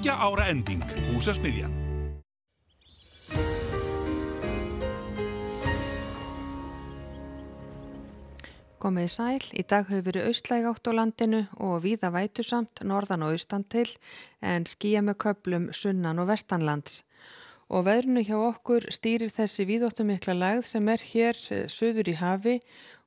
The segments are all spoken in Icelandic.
ára ending, Húsasmiðjan. Komið sæl, í dag hefur verið austlæg átt á landinu og víða vætusamt norðan og austan til en skýja með köflum sunnan og vestanlands. Og veðrinu hjá okkur stýrir þessi víðáttumikla lægð sem hér suður í hafi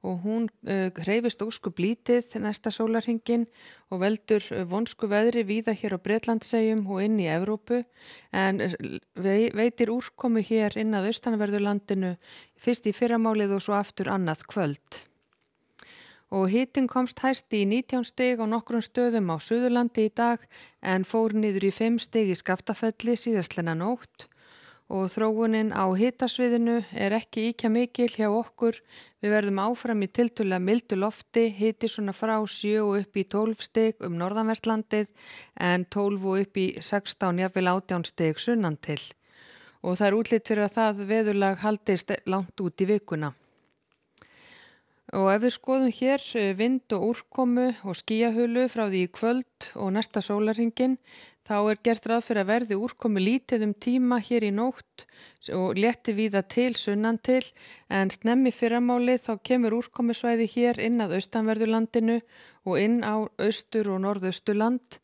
og hún hreyfist óskup lítið næsta sólarhringinn og veldur vonsku veðri víða hér á Bretlandseyjum og inn í Evrópu en veitir úrkomu hér inn að austanverðu landinu fyrst í fyrramálið og svo aftur annað kvöld. Og hitinn komst hæst í 19 stig á nokkrum stöðum á Suðurlandi í dag en fór niður í 5 stig í Skaftafelli síðastlenna nótt og þróunin á hitasviðinu ekki ýkja mikil hjá okkur. Við verðum áfram í tiltölulega mildu lofti, hiti svona frá 7 og upp í 12 stig norðanvert landið en 12 og upp í 16, jafnvel 18 stig sunnan til. Og það útlit fyrir að það veðurlag haldist langt út í vikuna. Og ef við skoðum hér vind og úrkomu og skýjahulu frá því í kvöld og næsta sólarhringinn, þá gert ráð fyrir að verði úrkomu lítið tíma hér í nótt og létti víða til sunnan til, en snemmi fyrramálið þá kemur úrkomusvæði hér inn að austanverðurlandinu og inn á austur- og norðausturland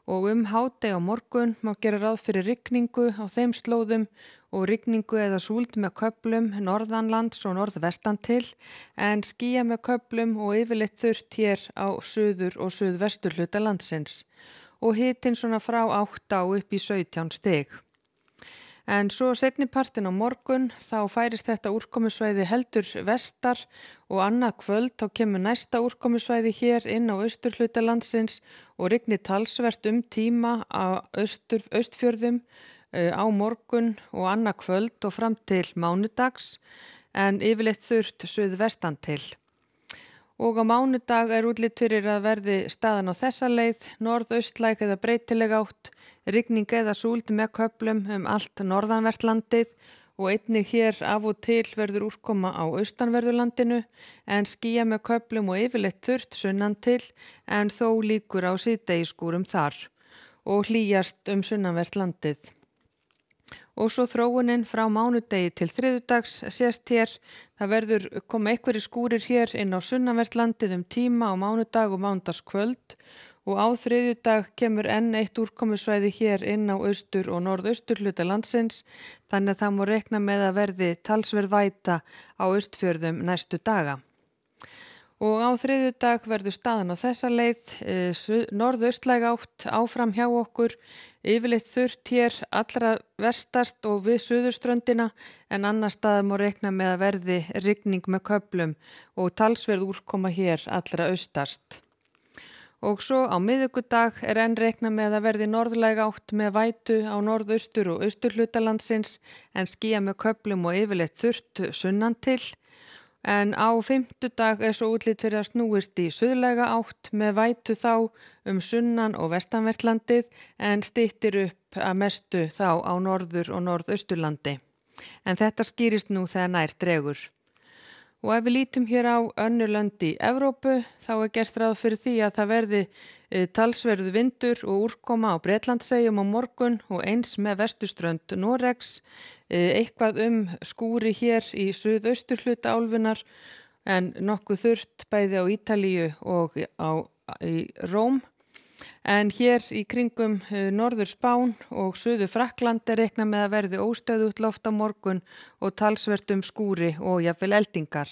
og hádegi á morgun má gera ráð fyrir rigningu á þeim slóðum og rigningu eða súld með köflum norðanlands og norðvestan til en skýja með köflum og yfirleitt þurrt hér á suður- og suðvesturhluta landsins og hitinn svona frá 8 og upp í 17 stig. En svo seinnipartinn á morgun þá færist þetta úrkomusvæði heldur vestar og annað kvöld þá kemur næsta úrkomusvæði hér inn á austurhluta landsins og rignir talsvert tíma á austfjörðum á morgun og annað kvöld og fram til mánudags en yfirleitt þurrt suðvestan til. Og á mánudag útlit fyrir að verði staðan á þessa leið, norðaustlæg eða breytileg átt, rigning eða súld með köflum allt norðanvert landið og einnig hér af og til verður úrkoma á austanverðurlandinu en skýja með köflum og yfirleitt þurrt sunnan til en þó líkur á síðdegisskúrum þar og hlýjast sunnanvert landið. Og svo þróunin frá mánudegi til þriðjudags sést hér, það verður koma einhverjir skúrir hér inn á sunnanvert landið tíma á mánudag og mánudagskvöld og á þriðjudag kemur enn eitt úrkomusvæði hér inn á austur- og norðausturhluta landsins þannig að það má reikna með að verði talsverð væta á austfjörðum næstu daga. Og á þriðjudag verður staðan á þessa leið, norðaustlæg átt áfram hjá okkur, yfirleitt þurrt hér allra vestast og við suðurströndina en annar staðar má reikna með að verði rigning með köflum og talsverð úrkoma hér allra austast. Og svo á miðvikudag enn reikna með að verði norðlæg átt með vætu á norðaustur- og austurhluta landsins en skýja með köflum og yfirleitt þurrt sunnan til. En á fimmtudag svo útlit fyrir að snúist í suðlæga átt með vætu þá sunnan og vestanvert landið en styttir upp að mestu þá á norður- og norðausturlandi. En þetta skýrist nú þegar nær dregur. Og ef við lítum hér á önnur lönd í Evrópu þá gert ráð fyrir því að það verði talsverð vindur og úrkoma á Bretlandseyjum á morgun og eins með vesturströnd Noregs, eitthvað skúri hér í suðausturhluta álfunnar en nokkuð þurrt bæði á Ítalíu og í Róm. En hér í kringum norður Spán og suður Frakkland reikna með að verði óstöðugt loft á morgun og talsvert skúri og jafnvel eldingar.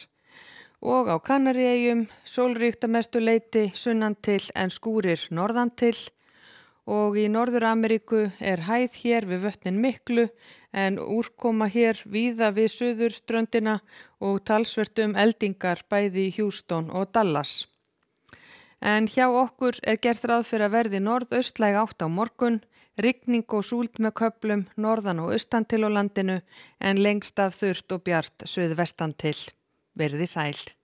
Og á Kanaríeyjum sólríkt að mestu leyti sunnan til en skúrir norðan til og í Norður-Ameríku hæð hér við vötnin miklu en úrkoma hér víða við suðurströndina og talsvert eldingar bæði í Houston og Dallas. En hjá okkur gert ráð fyrir að verði norðaustlæg átt á morgun, rigning og súld með köflum norðan og austan til á landinu en lengst af þurrt og bjart suðvestan til. Verið sæl.